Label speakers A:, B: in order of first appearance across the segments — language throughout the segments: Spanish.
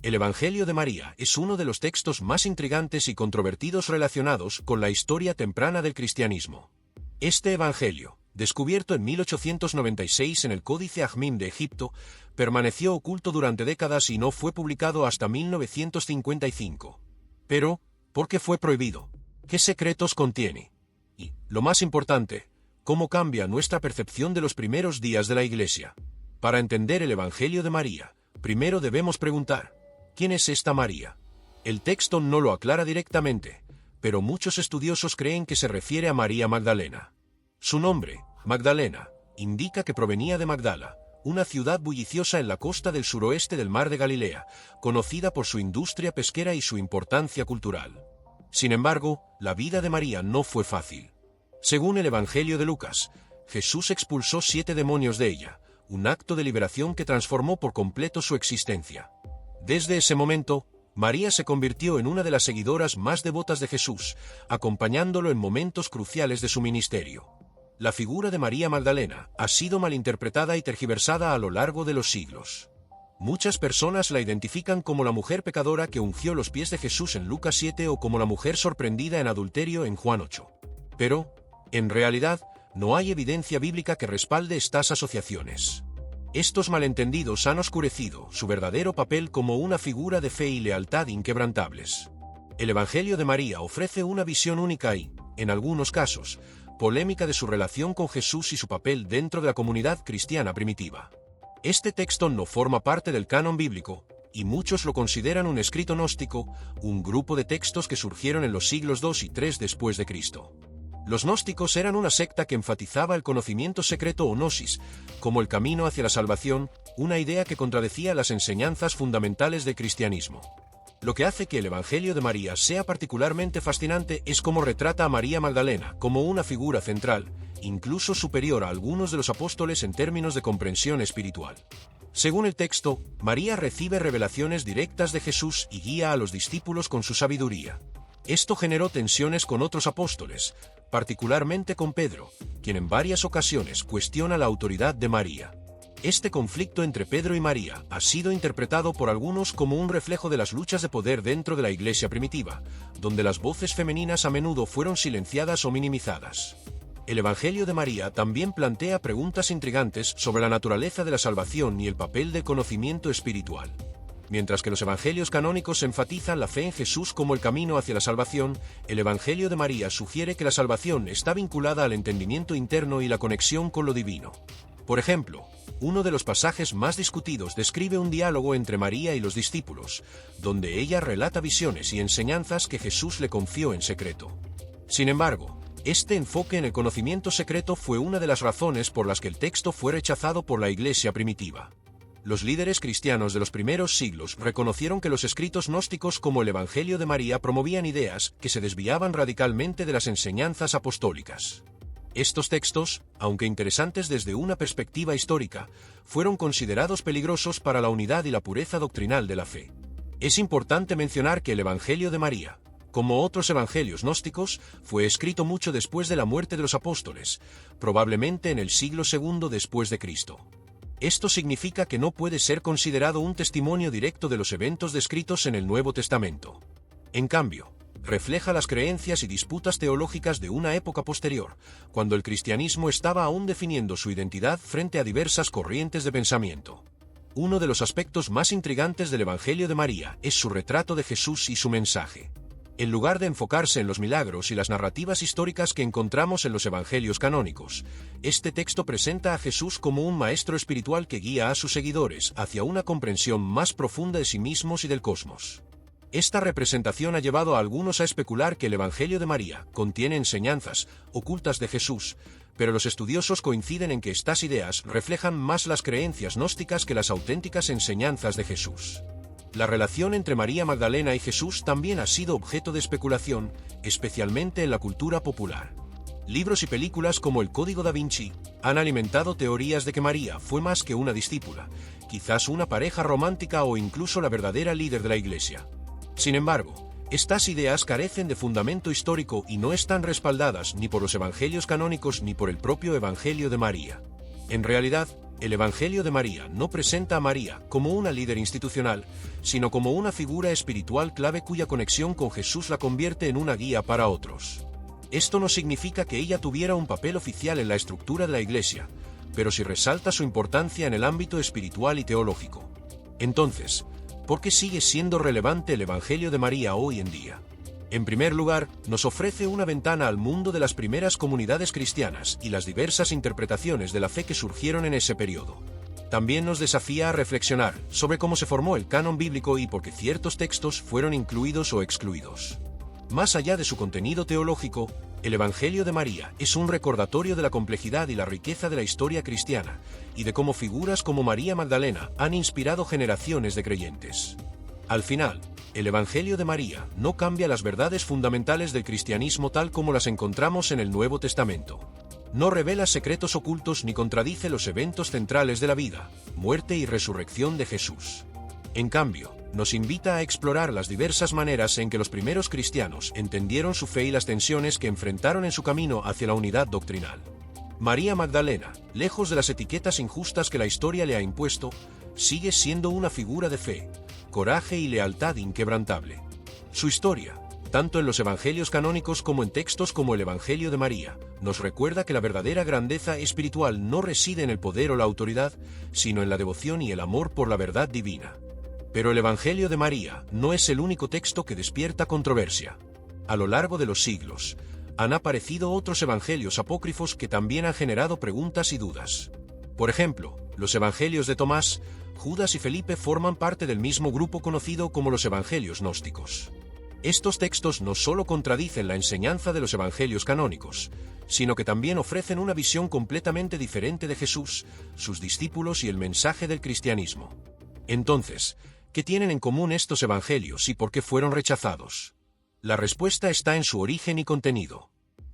A: El Evangelio de María es uno de los textos más intrigantes y controvertidos relacionados con la historia temprana del cristianismo. Este Evangelio, descubierto en 1896 en el Códice Ajmim de Egipto, permaneció oculto durante décadas y no fue publicado hasta 1955. Pero, ¿por qué fue prohibido? ¿Qué secretos contiene? Y, lo más importante, ¿cómo cambia nuestra percepción de los primeros días de la Iglesia? Para entender el Evangelio de María, primero debemos preguntar, ¿quién es esta María? El texto no lo aclara directamente, pero muchos estudiosos creen que se refiere a María Magdalena. Su nombre, Magdalena, indica que provenía de Magdala, una ciudad bulliciosa en la costa del suroeste del mar de Galilea, conocida por su industria pesquera y su importancia cultural. Sin embargo, la vida de María no fue fácil. Según el Evangelio de Lucas, Jesús expulsó 7 demonios de ella, un acto de liberación que transformó por completo su existencia. Desde ese momento, María se convirtió en una de las seguidoras más devotas de Jesús, acompañándolo en momentos cruciales de su ministerio. La figura de María Magdalena ha sido malinterpretada y tergiversada a lo largo de los siglos. Muchas personas la identifican como la mujer pecadora que ungió los pies de Jesús en Lucas 7 o como la mujer sorprendida en adulterio en Juan 8. Pero, en realidad, no hay evidencia bíblica que respalde estas asociaciones. Estos malentendidos han oscurecido su verdadero papel como una figura de fe y lealtad inquebrantables. El Evangelio de María ofrece una visión única y, en algunos casos, polémica de su relación con Jesús y su papel dentro de la comunidad cristiana primitiva. Este texto no forma parte del canon bíblico, y muchos lo consideran un escrito gnóstico, un grupo de textos que surgieron en los siglos II y III después de Cristo. Los gnósticos eran una secta que enfatizaba el conocimiento secreto o gnosis, como el camino hacia la salvación, una idea que contradecía las enseñanzas fundamentales del cristianismo. Lo que hace que el Evangelio de María sea particularmente fascinante es cómo retrata a María Magdalena como una figura central, incluso superior a algunos de los apóstoles en términos de comprensión espiritual. Según el texto, María recibe revelaciones directas de Jesús y guía a los discípulos con su sabiduría. Esto generó tensiones con otros apóstoles, particularmente con Pedro, quien en varias ocasiones cuestiona la autoridad de María. Este conflicto entre Pedro y María ha sido interpretado por algunos como un reflejo de las luchas de poder dentro de la Iglesia primitiva, donde las voces femeninas a menudo fueron silenciadas o minimizadas. El Evangelio de María también plantea preguntas intrigantes sobre la naturaleza de la salvación y el papel del conocimiento espiritual. Mientras que los evangelios canónicos enfatizan la fe en Jesús como el camino hacia la salvación, el Evangelio de María sugiere que la salvación está vinculada al entendimiento interno y la conexión con lo divino. Por ejemplo, uno de los pasajes más discutidos describe un diálogo entre María y los discípulos, donde ella relata visiones y enseñanzas que Jesús le confió en secreto. Sin embargo, este enfoque en el conocimiento secreto fue una de las razones por las que el texto fue rechazado por la Iglesia primitiva. Los líderes cristianos de los primeros siglos reconocieron que los escritos gnósticos como el Evangelio de María promovían ideas que se desviaban radicalmente de las enseñanzas apostólicas. Estos textos, aunque interesantes desde una perspectiva histórica, fueron considerados peligrosos para la unidad y la pureza doctrinal de la fe. Es importante mencionar que el Evangelio de María, como otros evangelios gnósticos, fue escrito mucho después de la muerte de los apóstoles, probablemente en el siglo II después de Cristo. Esto significa que no puede ser considerado un testimonio directo de los eventos descritos en el Nuevo Testamento. En cambio, refleja las creencias y disputas teológicas de una época posterior, cuando el cristianismo estaba aún definiendo su identidad frente a diversas corrientes de pensamiento. Uno de los aspectos más intrigantes del Evangelio de María es su retrato de Jesús y su mensaje. En lugar de enfocarse en los milagros y las narrativas históricas que encontramos en los evangelios canónicos, este texto presenta a Jesús como un maestro espiritual que guía a sus seguidores hacia una comprensión más profunda de sí mismos y del cosmos. Esta representación ha llevado a algunos a especular que el Evangelio de María contiene enseñanzas ocultas de Jesús, pero los estudiosos coinciden en que estas ideas reflejan más las creencias gnósticas que las auténticas enseñanzas de Jesús. La relación entre María Magdalena y Jesús también ha sido objeto de especulación, especialmente en la cultura popular. Libros y películas como El Código da Vinci han alimentado teorías de que María fue más que una discípula, quizás una pareja romántica o incluso la verdadera líder de la Iglesia. Sin embargo, estas ideas carecen de fundamento histórico y no están respaldadas ni por los evangelios canónicos ni por el propio Evangelio de María. En realidad, el Evangelio de María no presenta a María como una líder institucional, sino como una figura espiritual clave cuya conexión con Jesús la convierte en una guía para otros. Esto no significa que ella tuviera un papel oficial en la estructura de la Iglesia, pero sí resalta su importancia en el ámbito espiritual y teológico. Entonces, ¿por qué sigue siendo relevante el Evangelio de María hoy en día? En primer lugar, nos ofrece una ventana al mundo de las primeras comunidades cristianas y las diversas interpretaciones de la fe que surgieron en ese periodo. También nos desafía a reflexionar sobre cómo se formó el canon bíblico y por qué ciertos textos fueron incluidos o excluidos. Más allá de su contenido teológico, el Evangelio de María es un recordatorio de la complejidad y la riqueza de la historia cristiana, y de cómo figuras como María Magdalena han inspirado generaciones de creyentes. Al final, el Evangelio de María no cambia las verdades fundamentales del cristianismo tal como las encontramos en el Nuevo Testamento. No revela secretos ocultos ni contradice los eventos centrales de la vida, muerte y resurrección de Jesús. En cambio, nos invita a explorar las diversas maneras en que los primeros cristianos entendieron su fe y las tensiones que enfrentaron en su camino hacia la unidad doctrinal. María Magdalena, lejos de las etiquetas injustas que la historia le ha impuesto, sigue siendo una figura de fe, coraje y lealtad inquebrantable. Su historia, tanto en los evangelios canónicos como en textos como el Evangelio de María, nos recuerda que la verdadera grandeza espiritual no reside en el poder o la autoridad, sino en la devoción y el amor por la verdad divina. Pero el Evangelio de María no es el único texto que despierta controversia. A lo largo de los siglos, han aparecido otros evangelios apócrifos que también han generado preguntas y dudas. Por ejemplo, los evangelios de Tomás, Judas y Felipe forman parte del mismo grupo conocido como los evangelios gnósticos. Estos textos no solo contradicen la enseñanza de los evangelios canónicos, sino que también ofrecen una visión completamente diferente de Jesús, sus discípulos y el mensaje del cristianismo. Entonces, ¿qué tienen en común estos evangelios y por qué fueron rechazados? La respuesta está en su origen y contenido.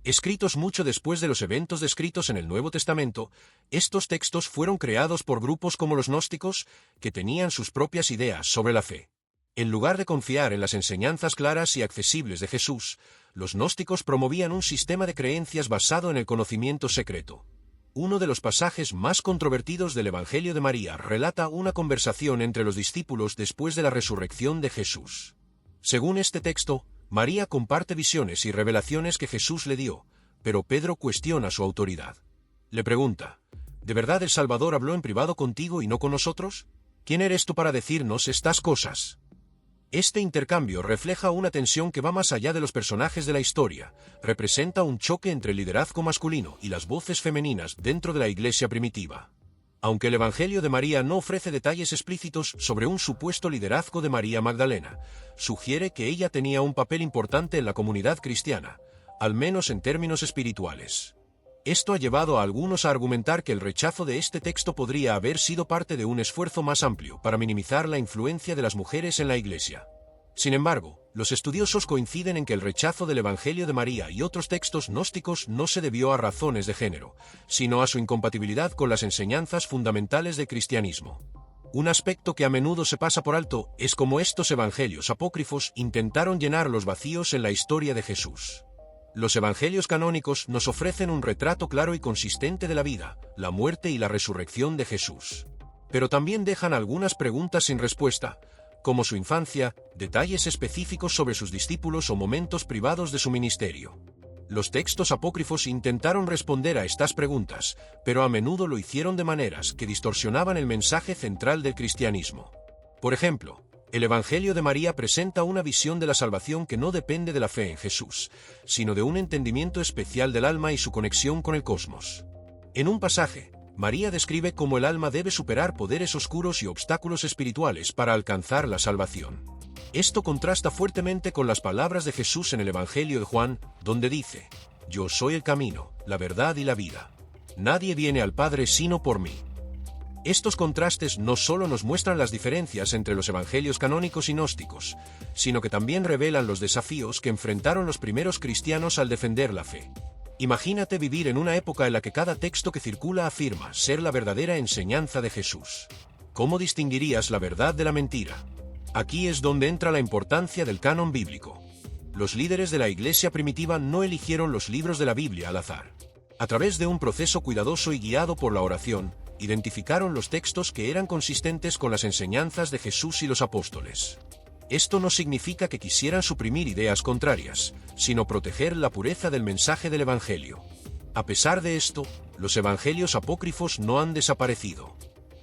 A: Escritos mucho después de los eventos descritos en el Nuevo Testamento, estos textos fueron creados por grupos como los gnósticos, que tenían sus propias ideas sobre la fe. En lugar de confiar en las enseñanzas claras y accesibles de Jesús, los gnósticos promovían un sistema de creencias basado en el conocimiento secreto. Uno de los pasajes más controvertidos del Evangelio de María relata una conversación entre los discípulos después de la resurrección de Jesús. Según este texto, María comparte visiones y revelaciones que Jesús le dio, pero Pedro cuestiona su autoridad. Le pregunta, ¿de verdad el Salvador habló en privado contigo y no con nosotros? ¿Quién eres tú para decirnos estas cosas? Este intercambio refleja una tensión que va más allá de los personajes de la historia, representa un choque entre el liderazgo masculino y las voces femeninas dentro de la Iglesia primitiva. Aunque el Evangelio de María no ofrece detalles explícitos sobre un supuesto liderazgo de María Magdalena, sugiere que ella tenía un papel importante en la comunidad cristiana, al menos en términos espirituales. Esto ha llevado a algunos a argumentar que el rechazo de este texto podría haber sido parte de un esfuerzo más amplio para minimizar la influencia de las mujeres en la Iglesia. Sin embargo, los estudiosos coinciden en que el rechazo del Evangelio de María y otros textos gnósticos no se debió a razones de género, sino a su incompatibilidad con las enseñanzas fundamentales del cristianismo. Un aspecto que a menudo se pasa por alto es cómo estos evangelios apócrifos intentaron llenar los vacíos en la historia de Jesús. Los evangelios canónicos nos ofrecen un retrato claro y consistente de la vida, la muerte y la resurrección de Jesús. Pero también dejan algunas preguntas sin respuesta, como su infancia, detalles específicos sobre sus discípulos o momentos privados de su ministerio. Los textos apócrifos intentaron responder a estas preguntas, pero a menudo lo hicieron de maneras que distorsionaban el mensaje central del cristianismo. Por ejemplo, el Evangelio de María presenta una visión de la salvación que no depende de la fe en Jesús, sino de un entendimiento especial del alma y su conexión con el cosmos. En un pasaje, María describe cómo el alma debe superar poderes oscuros y obstáculos espirituales para alcanzar la salvación. Esto contrasta fuertemente con las palabras de Jesús en el Evangelio de Juan, donde dice, «Yo soy el camino, la verdad y la vida. Nadie viene al Padre sino por mí». Estos contrastes no solo nos muestran las diferencias entre los evangelios canónicos y gnósticos, sino que también revelan los desafíos que enfrentaron los primeros cristianos al defender la fe. Imagínate vivir en una época en la que cada texto que circula afirma ser la verdadera enseñanza de Jesús. ¿Cómo distinguirías la verdad de la mentira? Aquí es donde entra la importancia del canon bíblico. Los líderes de la Iglesia primitiva no eligieron los libros de la Biblia al azar. A través de un proceso cuidadoso y guiado por la oración, identificaron los textos que eran consistentes con las enseñanzas de Jesús y los apóstoles. Esto no significa que quisieran suprimir ideas contrarias, sino proteger la pureza del mensaje del Evangelio. A pesar de esto, los evangelios apócrifos no han desaparecido.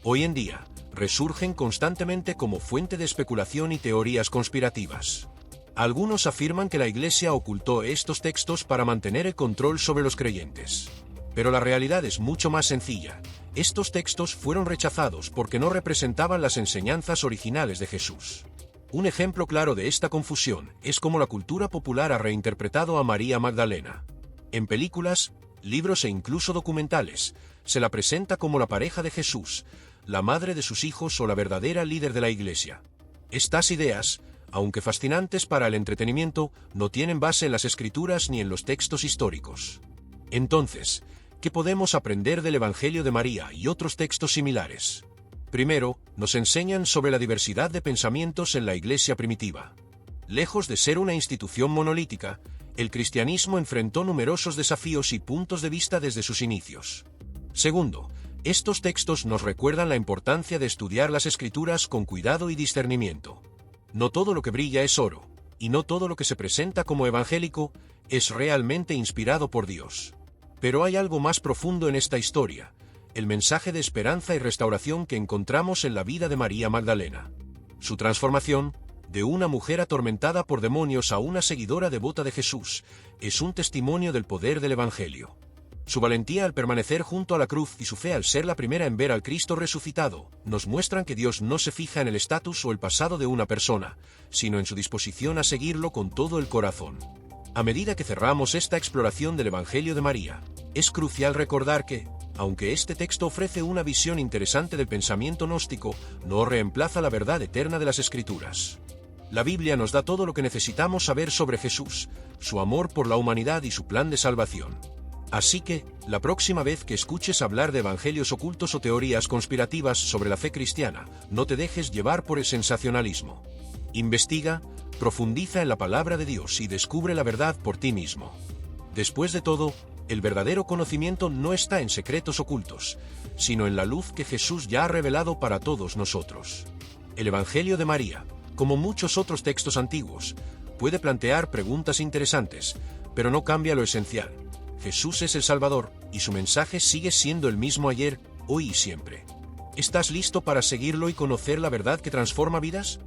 A: Hoy en día, resurgen constantemente como fuente de especulación y teorías conspirativas. Algunos afirman que la Iglesia ocultó estos textos para mantener el control sobre los creyentes. Pero la realidad es mucho más sencilla. Estos textos fueron rechazados porque no representaban las enseñanzas originales de Jesús. Un ejemplo claro de esta confusión es cómo la cultura popular ha reinterpretado a María Magdalena. En películas, libros e incluso documentales, se la presenta como la pareja de Jesús, la madre de sus hijos o la verdadera líder de la Iglesia. Estas ideas, aunque fascinantes para el entretenimiento, no tienen base en las Escrituras ni en los textos históricos. Entonces, ¿qué podemos aprender del Evangelio de María y otros textos similares? Primero, nos enseñan sobre la diversidad de pensamientos en la Iglesia primitiva. Lejos de ser una institución monolítica, el cristianismo enfrentó numerosos desafíos y puntos de vista desde sus inicios. Segundo, estos textos nos recuerdan la importancia de estudiar las Escrituras con cuidado y discernimiento. No todo lo que brilla es oro, y no todo lo que se presenta como evangélico es realmente inspirado por Dios. Pero hay algo más profundo en esta historia, el mensaje de esperanza y restauración que encontramos en la vida de María Magdalena. Su transformación, de una mujer atormentada por demonios a una seguidora devota de Jesús, es un testimonio del poder del Evangelio. Su valentía al permanecer junto a la cruz y su fe al ser la primera en ver al Cristo resucitado, nos muestran que Dios no se fija en el estatus o el pasado de una persona, sino en su disposición a seguirlo con todo el corazón. A medida que cerramos esta exploración del Evangelio de María, es crucial recordar que, aunque este texto ofrece una visión interesante del pensamiento gnóstico, no reemplaza la verdad eterna de las Escrituras. La Biblia nos da todo lo que necesitamos saber sobre Jesús, su amor por la humanidad y su plan de salvación. Así que, la próxima vez que escuches hablar de evangelios ocultos o teorías conspirativas sobre la fe cristiana, no te dejes llevar por el sensacionalismo. Investiga, profundiza en la palabra de Dios y descubre la verdad por ti mismo. Después de todo, el verdadero conocimiento no está en secretos ocultos, sino en la luz que Jesús ya ha revelado para todos nosotros. El Evangelio de María, como muchos otros textos antiguos, puede plantear preguntas interesantes, pero no cambia lo esencial. Jesús es el Salvador, y su mensaje sigue siendo el mismo ayer, hoy y siempre. ¿Estás listo para seguirlo y conocer la verdad que transforma vidas?